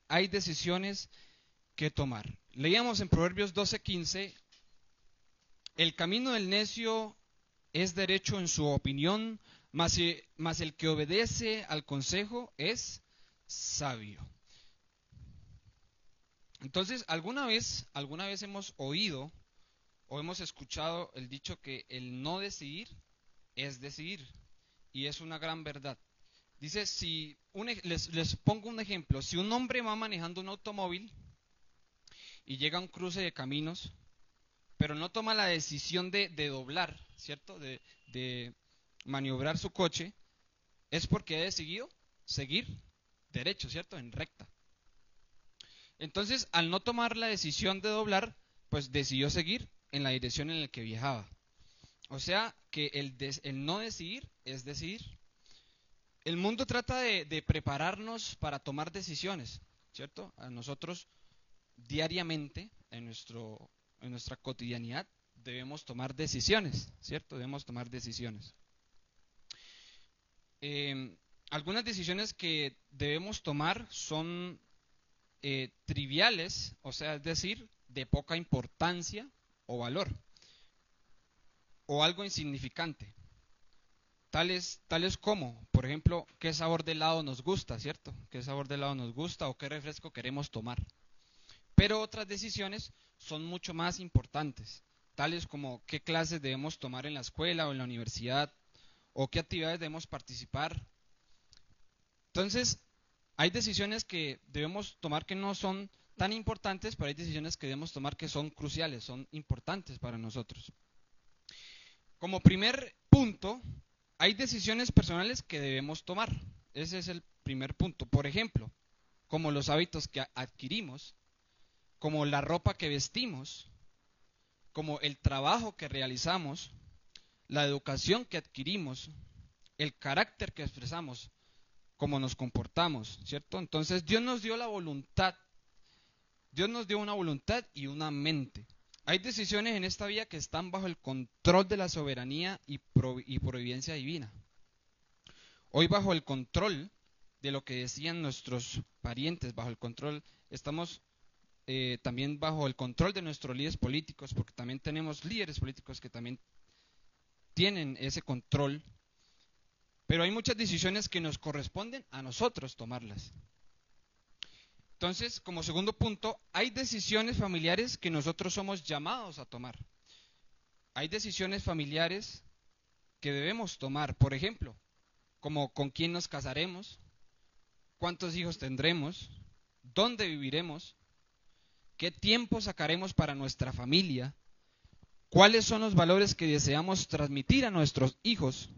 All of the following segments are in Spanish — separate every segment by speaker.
Speaker 1: hay decisiones que tomar. Leíamos en Proverbios 12:15, el camino del necio es derecho en su opinión, mas el que obedece al consejo es sabio. Entonces, ¿alguna vez hemos oído o hemos escuchado el dicho que el no decidir es decidir? Y es una gran verdad. Dice, les pongo un ejemplo, si un hombre va manejando un automóvil y llega a un cruce de caminos, pero no toma la decisión de doblar, ¿cierto? De maniobrar su coche, es porque ha decidido seguir derecho, ¿cierto? En recta. Entonces, al no tomar la decisión de doblar, pues decidió seguir en la dirección en la que viajaba. O sea que el no decidir es decidir. El mundo trata de prepararnos para tomar decisiones, ¿cierto? A nosotros diariamente, en nuestra cotidianidad, debemos tomar decisiones, ¿cierto? Debemos tomar decisiones. Eh, Algunas decisiones que debemos tomar son triviales, o sea, es decir, de poca importancia o valor, o algo insignificante. Tales como, por ejemplo, qué sabor de helado nos gusta, ¿cierto? ¿Qué sabor de helado nos gusta o qué refresco queremos tomar? Pero otras decisiones son mucho más importantes, tales como qué clases debemos tomar en la escuela o en la universidad, o qué actividades debemos participar. Entonces, hay decisiones que debemos tomar que no son tan importantes, pero hay decisiones que debemos tomar que son cruciales, son importantes para nosotros. Como primer punto, hay decisiones personales que debemos tomar. Ese es el primer punto. Por ejemplo, como los hábitos que adquirimos, como la ropa que vestimos, como el trabajo que realizamos, la educación que adquirimos, el carácter que expresamos, cómo nos comportamos, ¿cierto? Entonces Dios nos dio la voluntad, Dios nos dio una voluntad y una mente. Hay decisiones en esta vida que están bajo el control de la soberanía y providencia divina. Hoy bajo el control de lo que decían nuestros parientes, bajo el control, estamos también bajo el control de nuestros líderes políticos, porque también tenemos líderes políticos que también tienen ese control, pero hay muchas decisiones que nos corresponden a nosotros tomarlas. Entonces, como segundo punto, hay decisiones familiares que nosotros somos llamados a tomar. Hay decisiones familiares que debemos tomar, por ejemplo, como con quién nos casaremos, cuántos hijos tendremos, dónde viviremos, qué tiempo sacaremos para nuestra familia, cuáles son los valores que deseamos transmitir a nuestros hijos.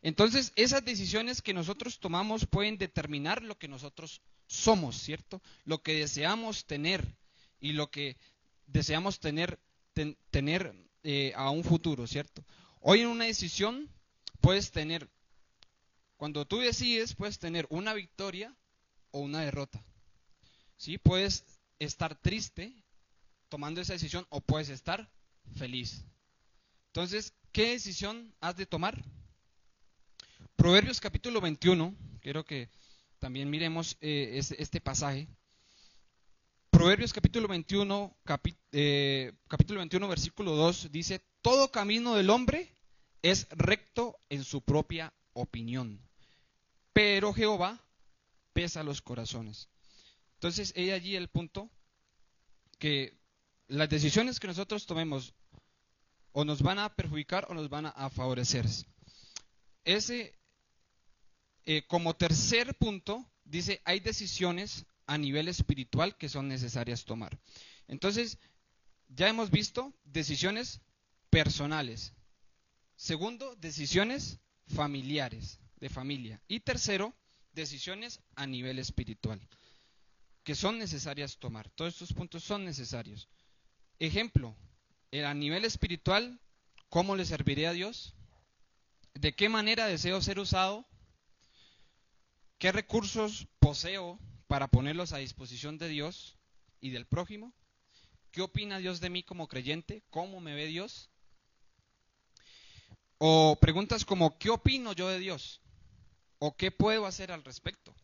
Speaker 1: Entonces, esas decisiones que nosotros tomamos pueden determinar lo que nosotros somos, ¿cierto? Lo que deseamos tener y lo que deseamos tener a un futuro, ¿cierto? Hoy en una decisión puedes tener, cuando tú decides, puedes tener una victoria o una derrota, ¿sí? Puedes estar triste tomando esa decisión o puedes estar feliz. Entonces, ¿qué decisión has de tomar? Proverbios capítulo 21, quiero que también miremos este pasaje. Proverbios capítulo 21, capítulo 21, versículo 2 dice, todo camino del hombre es recto en su propia opinión, pero Jehová pesa los corazones. Entonces, he allí el punto que las decisiones que nosotros tomemos o nos van a perjudicar o nos van a favorecer. Ese como tercer punto, dice, hay decisiones a nivel espiritual que son necesarias tomar. Entonces, ya hemos visto decisiones personales. Segundo, decisiones familiares, de familia. Y tercero, decisiones a nivel espiritual, que son necesarias tomar. Todos estos puntos son necesarios. Ejemplo, a nivel espiritual, ¿cómo le serviré a Dios? ¿De qué manera deseo ser usado? ¿Qué recursos poseo para ponerlos a disposición de Dios y del prójimo? ¿Qué opina Dios de mí como creyente? ¿Cómo me ve Dios? O preguntas como ¿qué opino yo de Dios? ¿O qué puedo hacer al respecto?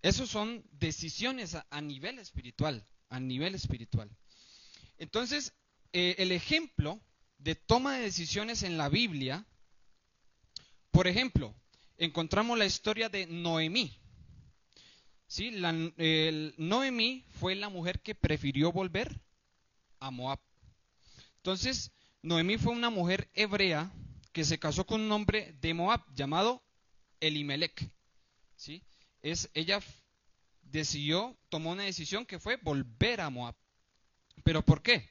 Speaker 1: Esos son decisiones a nivel espiritual, a nivel espiritual. Entonces, el ejemplo de toma de decisiones en la Biblia, por ejemplo, encontramos la historia de Noemí. ¿Sí? Noemí fue la mujer que prefirió volver a Moab. Entonces, Noemí fue una mujer hebrea que se casó con un hombre de Moab llamado Elimelech. ¿Sí? Ella decidió, tomó una decisión que fue volver a Moab. ¿Pero por qué?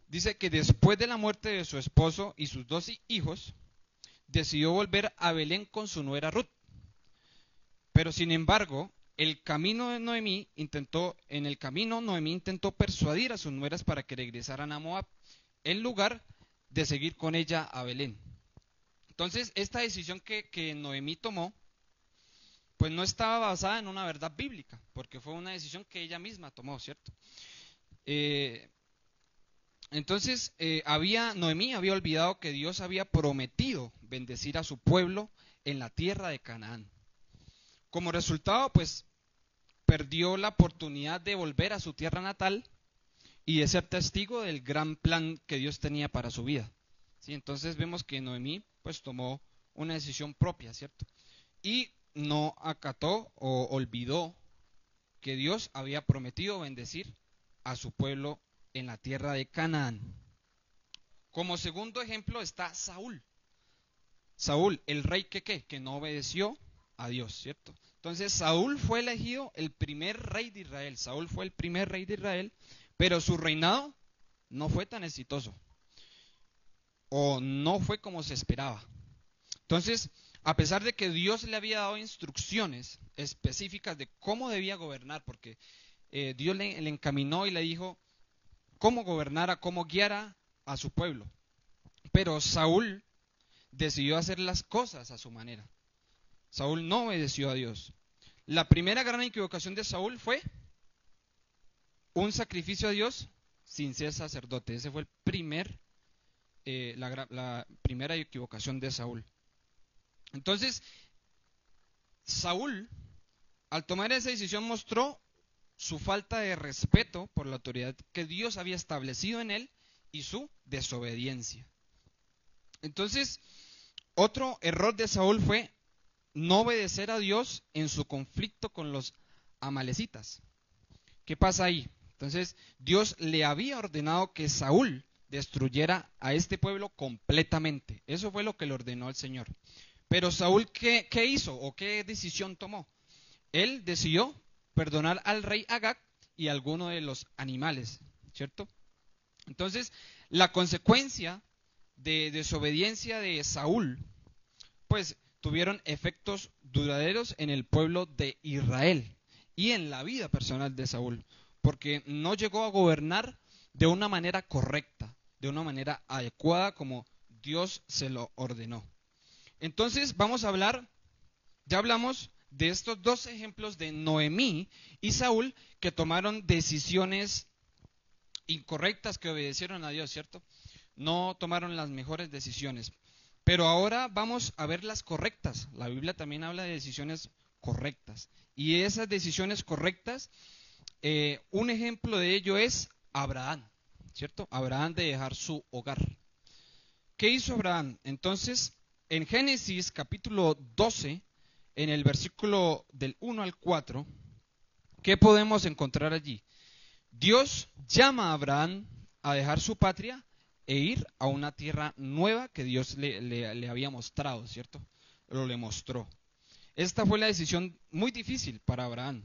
Speaker 1: Dice que después de la muerte de su esposo y sus 2 hijos, decidió volver a Belén con su nuera Ruth. Pero sin embargo, en el camino Noemí intentó persuadir a sus nueras para que regresaran a Moab, en lugar de seguir con ella a Belén. Entonces, esta decisión que Noemí tomó, pues no estaba basada en una verdad bíblica, porque fue una decisión que ella misma tomó, ¿cierto? Entonces, Noemí había olvidado que Dios había prometido bendecir a su pueblo en la tierra de Canaán. Como resultado, pues perdió la oportunidad de volver a su tierra natal y de ser testigo del gran plan que Dios tenía para su vida. ¿Sí? Entonces vemos que Noemí pues tomó una decisión propia, ¿cierto? Y no acató o olvidó que Dios había prometido bendecir a su pueblo en la tierra de Canaán. Como segundo ejemplo está Saúl. Saúl, el rey que no obedeció a Dios, ¿cierto? Entonces Saúl fue elegido el primer rey de Israel. Saúl fue el primer rey de Israel, pero su reinado no fue tan exitoso. O no fue como se esperaba. Entonces, a pesar de que Dios le había dado instrucciones específicas de cómo debía gobernar, porque Dios le encaminó y le dijo cómo gobernara, cómo guiara a su pueblo. Pero Saúl decidió hacer las cosas a su manera. Saúl no obedeció a Dios. La primera gran equivocación de Saúl fue un sacrificio a Dios sin ser sacerdote. Ese fue la primera equivocación de Saúl. Entonces, Saúl, al tomar esa decisión, mostró su falta de respeto por la autoridad que Dios había establecido en él y su desobediencia. Entonces, otro error de Saúl fue no obedecer a Dios en su conflicto con los amalecitas. ¿Qué pasa ahí? Entonces, Dios le había ordenado que Saúl destruyera a este pueblo completamente. Eso fue lo que le ordenó el Señor. Pero Saúl, ¿qué hizo o qué decisión tomó? Él decidió perdonar al rey Agag y a alguno de los animales, ¿cierto? Entonces, la consecuencia de desobediencia de Saúl, pues tuvieron efectos duraderos en el pueblo de Israel y en la vida personal de Saúl, porque no llegó a gobernar de una manera correcta, de una manera adecuada como Dios se lo ordenó. Entonces vamos a hablar, ya hablamos de estos 2 ejemplos de Noemí y Saúl que tomaron decisiones incorrectas, que obedecieron a Dios, ¿cierto? No tomaron las mejores decisiones. Pero ahora vamos a ver las correctas. La Biblia también habla de decisiones correctas. Y esas decisiones correctas, un ejemplo de ello es Abraham, ¿cierto? Abraham de dejar su hogar. ¿Qué hizo Abraham? Entonces, en Génesis capítulo 12, en el versículo del 1 al 4, ¿qué podemos encontrar allí? Dios llama a Abraham a dejar su patria e ir a una tierra nueva que Dios le había mostrado, ¿cierto? Le mostró. Esta fue la decisión muy difícil para Abraham,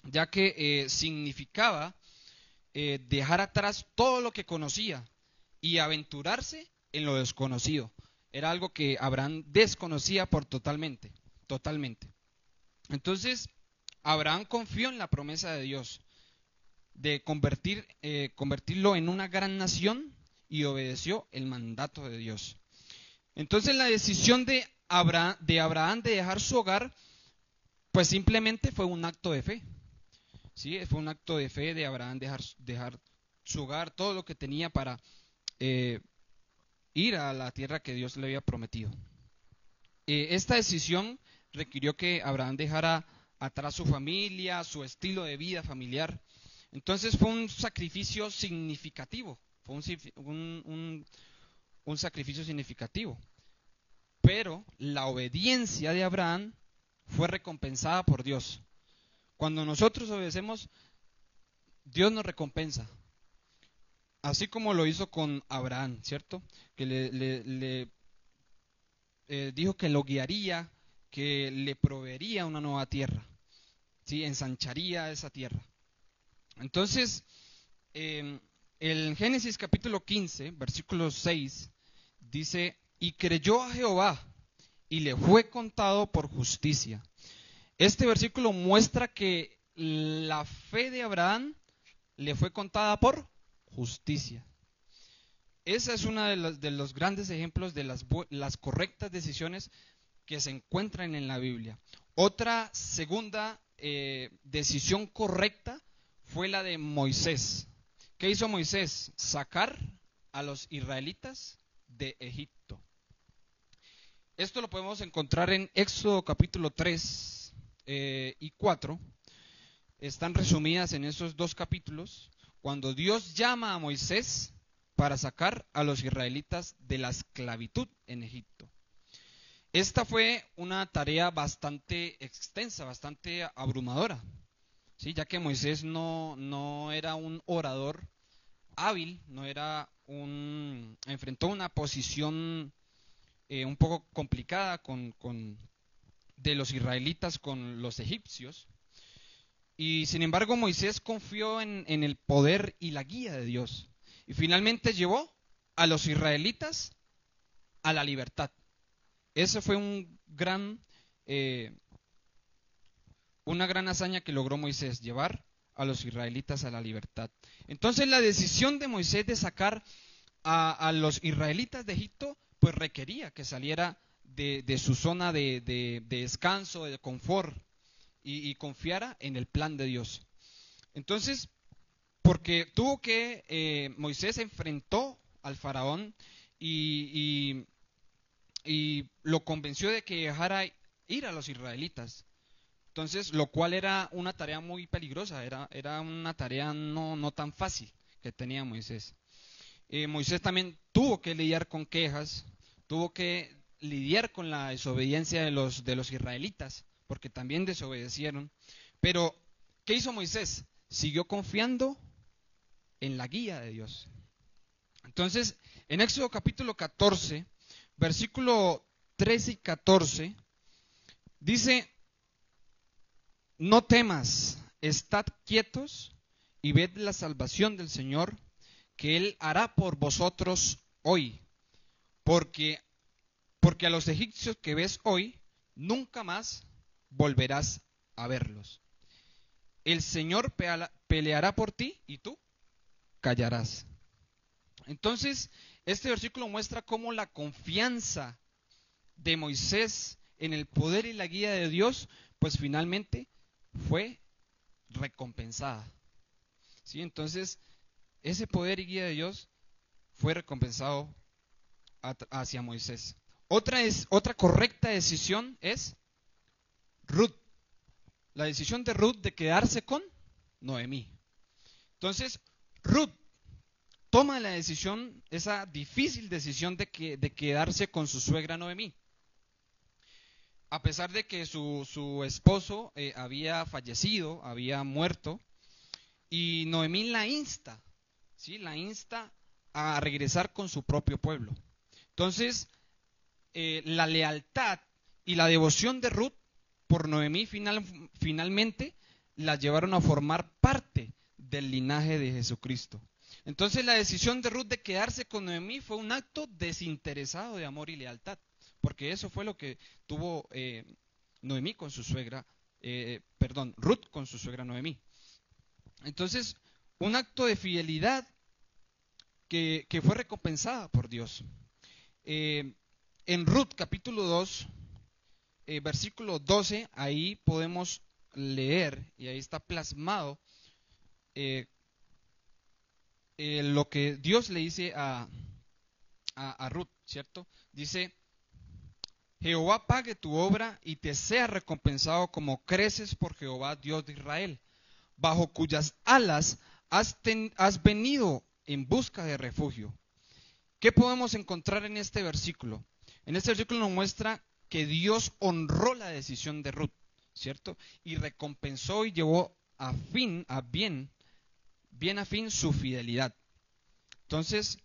Speaker 1: ya que significaba dejar atrás todo lo que conocía y aventurarse en lo desconocido. Era algo que Abraham desconocía totalmente. Entonces, Abraham confió en la promesa de Dios de convertirlo en una gran nación y obedeció el mandato de Dios. Entonces la decisión de Abraham de dejar su hogar, pues simplemente fue un acto de fe. ¿Sí? Fue un acto de fe de Abraham dejar su hogar, todo lo que tenía para ir a la tierra que Dios le había prometido. Esta decisión requirió que Abraham dejara atrás su familia, su estilo de vida familiar. Entonces fue un sacrificio significativo, fue un sacrificio significativo. Pero la obediencia de Abraham fue recompensada por Dios. Cuando nosotros obedecemos, Dios nos recompensa. Así como lo hizo con Abraham, ¿cierto? Que le dijo que lo guiaría, que le proveería una nueva tierra, ¿sí? Ensancharía esa tierra. Entonces, el Génesis capítulo 15, versículo 6, dice, y creyó a Jehová, y le fue contado por justicia. Este versículo muestra que la fe de Abraham le fue contada por justicia. Esa es una de los grandes ejemplos de las correctas decisiones que se encuentran en la Biblia. Otra segunda decisión correcta fue la de Moisés. ¿Qué hizo Moisés? Sacar a los israelitas de Egipto. Esto lo podemos encontrar en Éxodo capítulo 3 y 4. Están resumidas en esos dos capítulos, cuando Dios llama a Moisés para sacar a los israelitas de la esclavitud en Egipto. Esta fue una tarea bastante extensa, bastante abrumadora, ¿sí? Ya que Moisés no era un orador hábil, enfrentó una posición un poco complicada de los israelitas con los egipcios. Y sin embargo Moisés confió en el poder y la guía de Dios. Y finalmente llevó a los israelitas a la libertad. Ese fue una gran hazaña que logró Moisés, llevar a los israelitas a la libertad. Entonces la decisión de Moisés de sacar a los israelitas de Egipto, pues requería que saliera de su zona de descanso, de confort, y confiara en el plan de Dios. Entonces, porque Moisés enfrentó al faraón y lo convenció de que dejara ir a los israelitas. Entonces, lo cual era una tarea muy peligrosa, era una tarea no tan fácil que tenía Moisés. Moisés también tuvo que lidiar con quejas, tuvo que lidiar con la desobediencia de los israelitas, porque también desobedecieron. Pero, ¿qué hizo Moisés? Siguió confiando en la guía de Dios. Entonces, en Éxodo capítulo 14, versículo 13 y 14, dice, no temas, estad quietos y ved la salvación del Señor, que Él hará por vosotros hoy, porque a los egipcios que ves hoy, nunca más volverás a verlos. El Señor peleará por ti y tú callarás. Entonces, este versículo muestra cómo la confianza de Moisés en el poder y la guía de Dios, pues finalmente fue recompensada. ¿Sí? Entonces, ese poder y guía de Dios fue recompensado hacia Moisés. Otra correcta decisión es Ruth. La decisión de Ruth de quedarse con Noemí. Entonces, Ruth toma la decisión, esa difícil decisión de quedarse con su suegra Noemí. A pesar de que su esposo había fallecido, había muerto, y Noemí la insta, ¿sí? La insta a regresar con su propio pueblo. Entonces, la lealtad y la devoción de Ruth por Noemí finalmente la llevaron a formar parte del linaje de Jesucristo. Entonces la decisión de Ruth de quedarse con Noemí fue un acto desinteresado de amor y lealtad, porque eso fue lo que tuvo Noemí con su suegra, Ruth con su suegra Noemí. Entonces, un acto de fidelidad que fue recompensada por Dios. En Ruth capítulo 2, versículo 12, ahí podemos leer, y ahí está plasmado lo que Dios le dice a Ruth, ¿cierto? Dice, Jehová pague tu obra y te sea recompensado como creces por Jehová Dios de Israel, bajo cuyas alas has venido en busca de refugio. ¿Qué podemos encontrar en este versículo? En este versículo nos muestra que Dios honró la decisión de Ruth, ¿cierto? Y recompensó y llevó bien a fin su fidelidad. Entonces,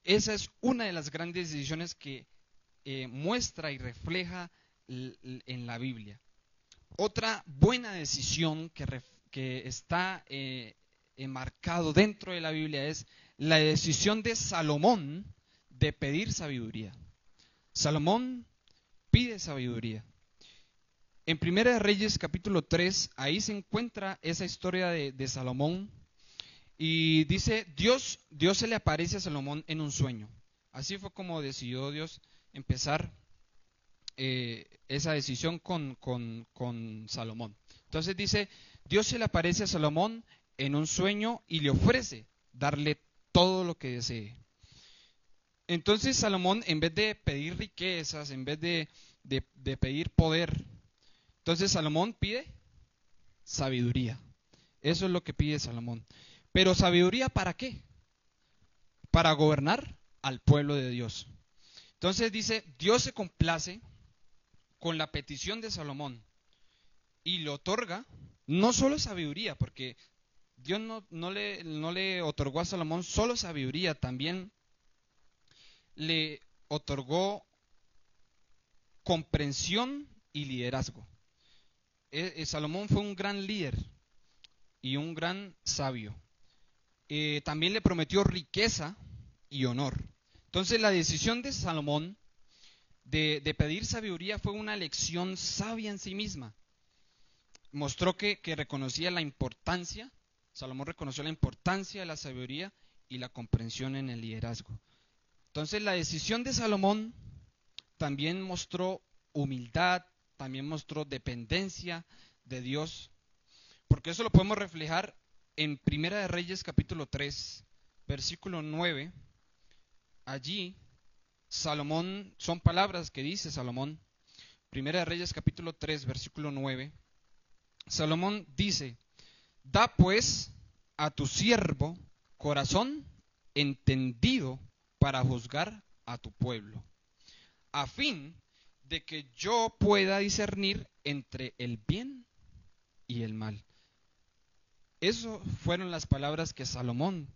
Speaker 1: esa es una de las grandes decisiones que muestra y refleja en la Biblia. Otra buena decisión que está enmarcado dentro de la Biblia es la decisión de Salomón de pedir sabiduría. Salomón pide sabiduría. En Primera de Reyes capítulo 3, ahí se encuentra esa historia de Salomón y dice, Dios se le aparece a Salomón en un sueño. Así fue como decidió Dios empezar esa decisión con Salomón. Entonces dice, Dios se le aparece a Salomón en un sueño y le ofrece darle todo lo que desee. Entonces Salomón, en vez de pedir riquezas, en vez de pedir poder, entonces Salomón pide sabiduría. Eso es lo que pide Salomón. Pero sabiduría ¿para qué? Para gobernar al pueblo de Dios. Entonces dice, Dios se complace con la petición de Salomón y le otorga no solo sabiduría, porque Dios no le otorgó a Salomón solo sabiduría, también le otorgó comprensión y liderazgo. Salomón fue un gran líder y un gran sabio. También le prometió riqueza y honor. Entonces la decisión de Salomón de pedir sabiduría fue una lección sabia en sí misma. Mostró que reconocía la importancia, Salomón reconoció la importancia de la sabiduría y la comprensión en el liderazgo. Entonces la decisión de Salomón también mostró humildad, también mostró dependencia de Dios, porque eso lo podemos reflejar en Primera de Reyes capítulo 3, versículo 9. Allí Salomón, son palabras que dice Salomón, Primera de Reyes capítulo 3, versículo 9. Salomón dice, da pues a tu siervo corazón entendido para juzgar a tu pueblo, a fin de que yo pueda discernir entre el bien y el mal. Esas fueron las palabras que Salomón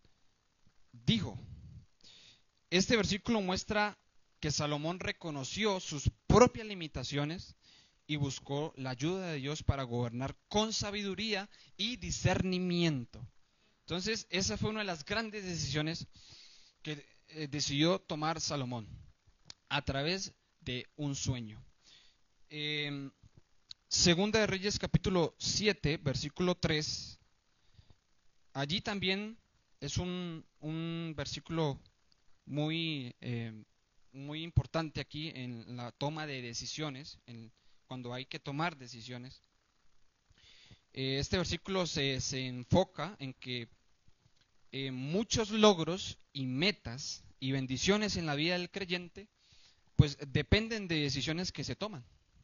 Speaker 1: dijo. Este versículo muestra que Salomón reconoció sus propias limitaciones y buscó la ayuda de Dios para gobernar con sabiduría y discernimiento. Entonces, esa fue una de las grandes decisiones que decidió tomar Salomón a través de un sueño. Segunda de Reyes capítulo 7, versículo 3. Allí también es un versículo muy, muy importante aquí en la toma de decisiones, cuando hay que tomar decisiones. Este versículo se enfoca en que muchos logros y metas y bendiciones en la vida del creyente pues dependen de decisiones que se toman,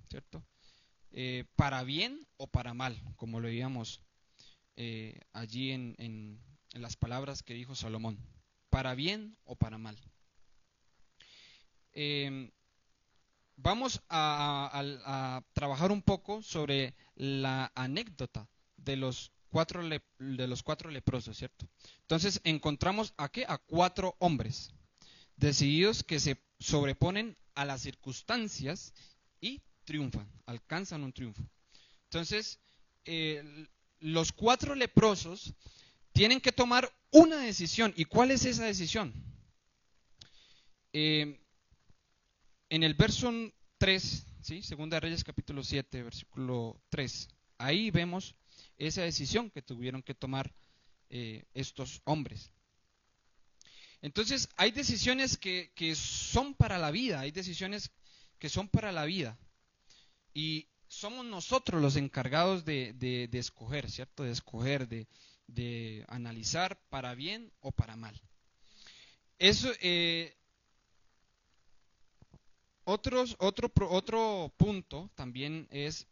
Speaker 1: ¿cierto? Para bien o para mal, como lo veíamos allí en las palabras que dijo Salomón, para bien o para mal. Vamos a trabajar un poco sobre la anécdota de los cuatro leprosos, ¿cierto? Entonces encontramos a qué? A 4 hombres decididos que se sobreponen a las circunstancias y triunfan, alcanzan un triunfo. Entonces, los 4 leprosos tienen que tomar una decisión. ¿Y cuál es esa decisión? En el verso 3, ¿sí? Segunda de Reyes capítulo 7, versículo 3, ahí vemos esa decisión que tuvieron que tomar estos hombres. Entonces, hay decisiones que son para la vida, hay decisiones que son para la vida. Y somos nosotros los encargados de escoger, ¿cierto? De escoger, de analizar para bien o para mal. Eso, Otro punto también es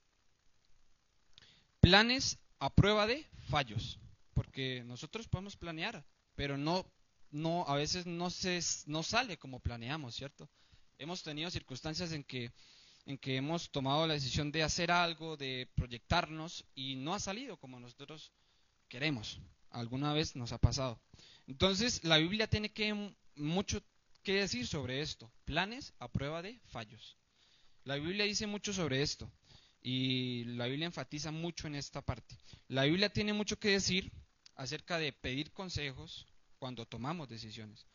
Speaker 1: planes a prueba de fallos, porque nosotros podemos planear, pero a veces no sale como planeamos, ¿cierto? Hemos tenido circunstancias en que hemos tomado la decisión de hacer algo, de proyectarnos y no ha salido como nosotros queremos. Alguna vez nos ha pasado. Entonces, la Biblia tiene mucho que decir sobre esto, planes a prueba de fallos. La Biblia dice mucho sobre esto y la Biblia enfatiza mucho en esta parte. La Biblia tiene mucho que decir acerca de pedir consejos cuando tomamos decisiones.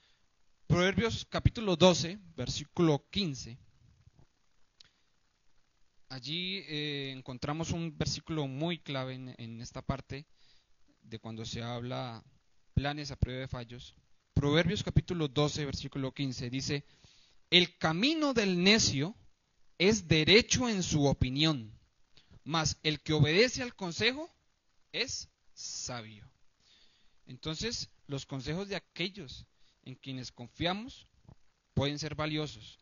Speaker 1: Proverbios capítulo 12, versículo 15. Allí encontramos un versículo muy clave en esta parte de cuando se habla planes a prueba de fallos. Proverbios capítulo 12, versículo 15 dice, el camino del necio es derecho en su opinión, mas el que obedece al consejo es sabio. Entonces, los consejos de aquellos en quienes confiamos pueden ser valiosos.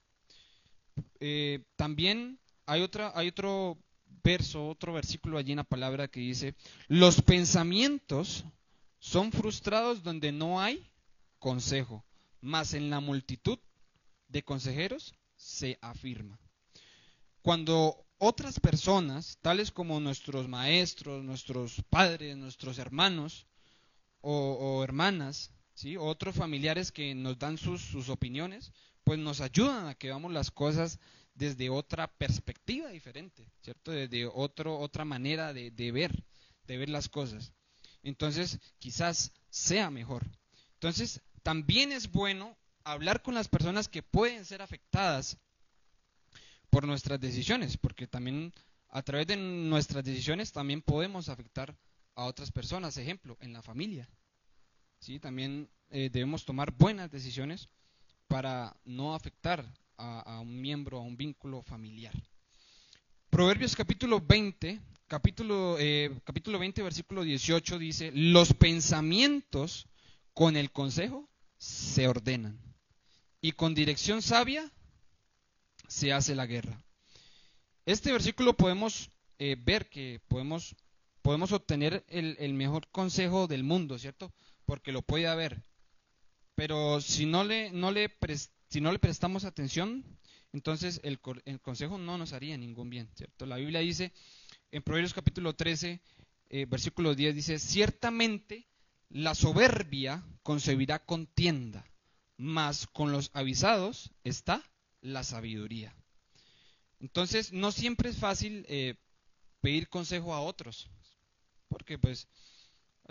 Speaker 1: También hay otro verso, otro versículo allí en la palabra que dice, los pensamientos son frustrados donde no hay consejo, mas en la multitud de consejeros se afirma. Cuando otras personas, tales como nuestros maestros, nuestros padres, nuestros hermanos o hermanas, ¿sí? O otros familiares que nos dan sus opiniones, pues nos ayudan a que veamos las cosas desde otra perspectiva diferente, ¿cierto? Desde otra manera de ver las cosas. Entonces, quizás sea mejor. Entonces, también es bueno hablar con las personas que pueden ser afectadas por nuestras decisiones, porque también a través de nuestras decisiones también podemos afectar a otras personas. Ejemplo, en la familia. ¿Sí? También debemos tomar buenas decisiones para no afectar a un miembro, a un vínculo familiar. Proverbios capítulo 20, capítulo 20, versículo 18 dice, los pensamientos con el consejo se ordenan y con dirección sabia se hace la guerra. Este versículo podemos ver que podemos obtener el mejor consejo del mundo, ¿cierto? Porque lo puede haber. Pero si no le prestamos atención, entonces el consejo no nos haría ningún bien, ¿cierto? La Biblia dice en Proverbios capítulo 13, versículo 10, dice, ciertamente la soberbia concebirá contienda, mas con los avisados está la sabiduría. Entonces, no siempre es fácil pedir consejo a otros, porque pues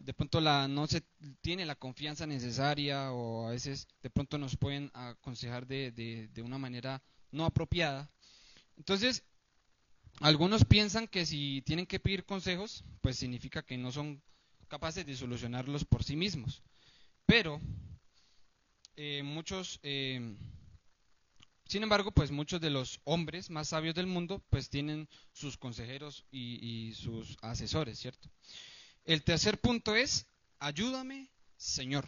Speaker 1: de pronto no se tiene la confianza necesaria o a veces de pronto nos pueden aconsejar de una manera no apropiada. Entonces, algunos piensan que si tienen que pedir consejos, pues significa que no son capaces de solucionarlos por sí mismos. Pero sin embargo, pues muchos de los hombres más sabios del mundo, pues tienen sus consejeros y sus asesores, ¿cierto? El tercer punto es, ayúdame, Señor.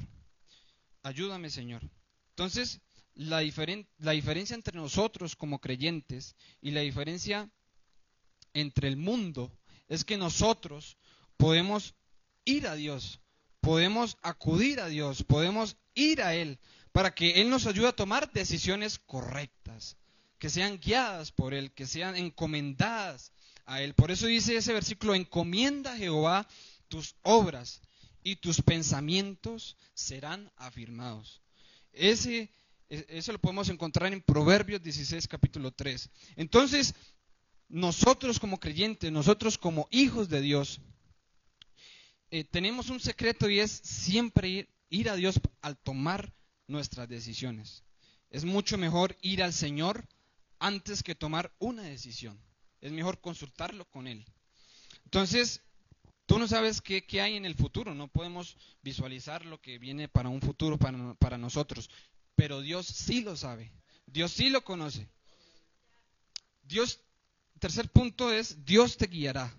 Speaker 1: Ayúdame, Señor. Entonces, la diferencia entre nosotros como creyentes y la diferencia entre el mundo es que nosotros podemos ir a Dios, podemos acudir a Dios, podemos ir a Él para que Él nos ayude a tomar decisiones correctas, que sean guiadas por Él, que sean encomendadas a Él. Por eso dice ese versículo, encomienda a Jehová tus obras y tus pensamientos serán afirmados. Eso lo podemos encontrar en Proverbios 16, capítulo 3. Entonces, nosotros como creyentes, nosotros como hijos de Dios, tenemos un secreto y es siempre ir a Dios al tomar nuestras decisiones. Es mucho mejor ir al Señor antes que tomar una decisión. Es mejor consultarlo con Él. Entonces, tú no sabes qué hay en el futuro, no podemos visualizar lo que viene para un futuro para nosotros, pero Dios sí lo sabe, Dios sí lo conoce. Tercer punto es, Dios te guiará.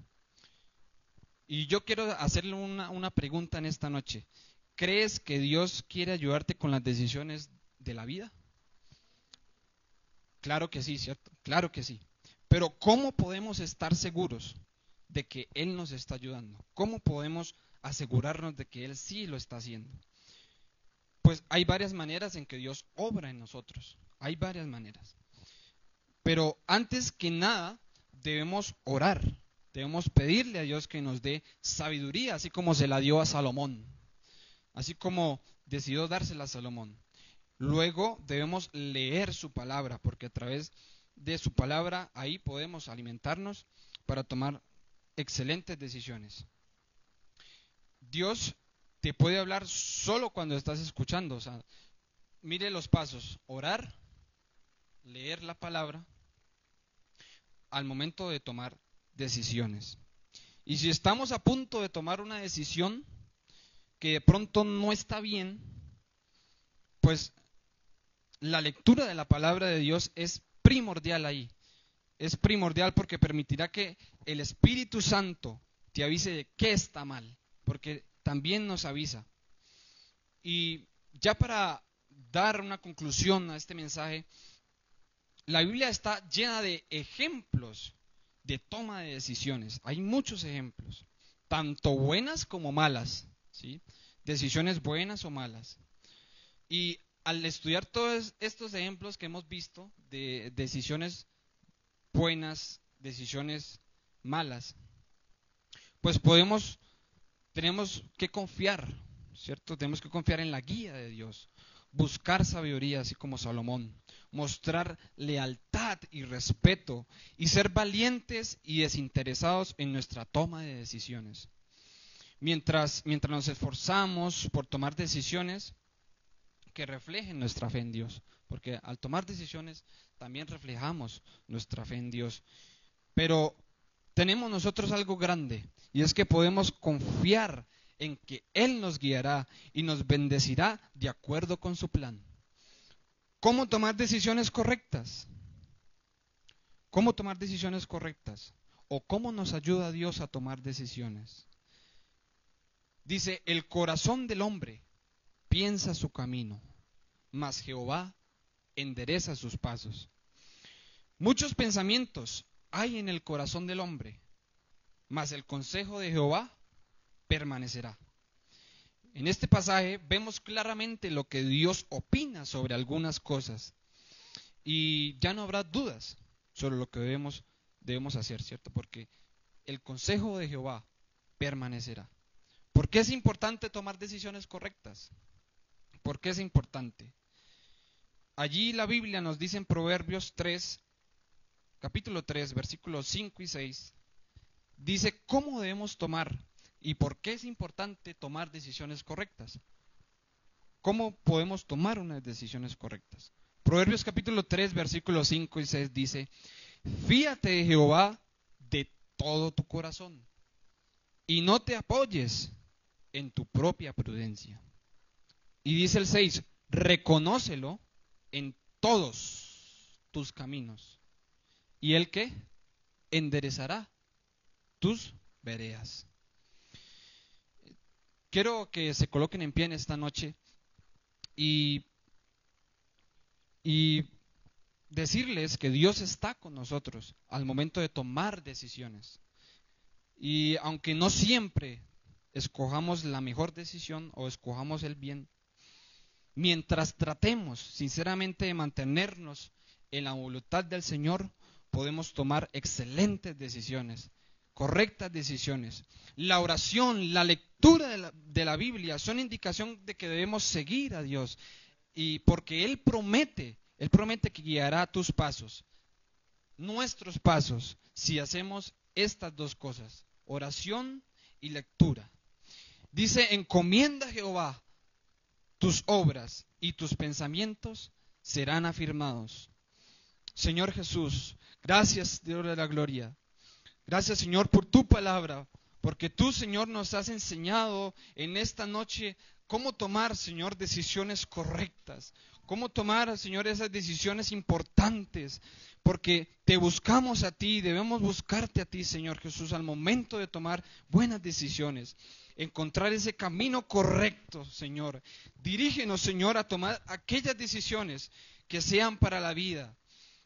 Speaker 1: Y yo quiero hacerle una pregunta en esta noche. ¿Crees que Dios quiere ayudarte con las decisiones de la vida? Claro que sí, ¿cierto? Claro que sí. Pero ¿cómo podemos estar seguros de que Él nos está ayudando? ¿Cómo podemos asegurarnos de que Él sí lo está haciendo? Pues hay varias maneras en que Dios obra en nosotros. Hay varias maneras. Pero antes que nada, debemos orar. Debemos pedirle a Dios que nos dé sabiduría, así como se la dio a Salomón. Así como decidió dársela a Salomón. Luego debemos leer su palabra, porque a través de su palabra ahí podemos alimentarnos para tomar excelentes decisiones. Dios te puede hablar solo cuando estás escuchando. O sea, mire los pasos: orar, leer la palabra, al momento de tomar decisiones. Y si estamos a punto de tomar una decisión que de pronto no está bien, pues la lectura de la palabra de Dios es primordial ahí. Es primordial porque permitirá que el Espíritu Santo te avise de qué está mal, porque también nos avisa. Y ya para dar una conclusión a este mensaje, la Biblia está llena de ejemplos de toma de decisiones. Hay muchos ejemplos, tanto buenas como malas, ¿sí? Decisiones buenas o malas. Y al estudiar todos estos ejemplos que hemos visto de decisiones buenas, decisiones malas, pues tenemos que confiar, ¿cierto? Tenemos que confiar en la guía de Dios, buscar sabiduría, así como Salomón, mostrar lealtad y respeto y ser valientes y desinteresados en nuestra toma de decisiones. Mientras nos esforzamos por tomar decisiones que reflejen nuestra fe en Dios, porque al tomar decisiones también reflejamos nuestra fe en Dios. Pero tenemos nosotros algo grande, y es que podemos confiar en que Él nos guiará y nos bendecirá de acuerdo con su plan. ¿Cómo tomar decisiones correctas? ¿Cómo tomar decisiones correctas? ¿O cómo nos ayuda Dios a tomar decisiones? Dice: el corazón del hombre piensa su camino, mas Jehová endereza sus pasos. Muchos pensamientos hay en el corazón del hombre, mas el consejo de Jehová permanecerá. En este pasaje vemos claramente lo que Dios opina sobre algunas cosas y ya no habrá dudas sobre lo que debemos hacer, ¿cierto? Porque el consejo de Jehová permanecerá. ¿Por qué es importante tomar decisiones correctas? ¿Por qué es importante? Allí la Biblia nos dice en Proverbios 3, capítulo 3, versículos 5 y 6, dice cómo debemos tomar y por qué es importante tomar decisiones correctas. ¿Cómo podemos tomar unas decisiones correctas? Proverbios capítulo 3, versículos 5 y 6 dice: fíate de Jehová de todo tu corazón y no te apoyes en tu propia prudencia. Y dice el 6: reconócelo en todos tus caminos, y Él ¿qué? Enderezará tus veredas. Quiero que se coloquen en pie en esta noche y decirles que Dios está con nosotros al momento de tomar decisiones. Y aunque no siempre escojamos la mejor decisión o escojamos el bien, mientras tratemos sinceramente de mantenernos en la voluntad del Señor, podemos tomar excelentes decisiones, correctas decisiones. La oración, la lectura de la Biblia son indicación de que debemos seguir a Dios, y porque Él promete que guiará tus pasos, nuestros pasos, si hacemos estas dos cosas: oración y lectura. Dice: encomienda a Jehová tus obras y tus pensamientos serán afirmados. Señor Jesús, gracias, Dios de la gloria. Gracias, Señor, por tu palabra, porque tú, Señor, nos has enseñado en esta noche cómo tomar, Señor, decisiones correctas, cómo tomar, Señor, esas decisiones importantes, porque te buscamos a ti, debemos buscarte a ti, Señor Jesús, al momento de tomar buenas decisiones, encontrar ese camino correcto, Señor. Dirígenos, Señor, a tomar aquellas decisiones que sean para la vida,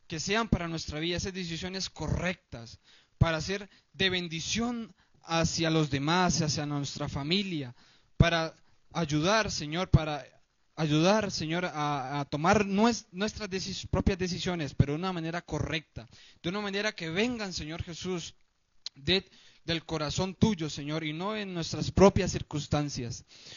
Speaker 1: que sean para nuestra vida esas decisiones correctas, para ser de bendición hacia los demás, hacia nuestra familia, para ayudar, Señor, a tomar nuestras propias decisiones, pero de una manera correcta, de una manera que vengan, Señor Jesús, del corazón tuyo, Señor, y no en nuestras propias circunstancias.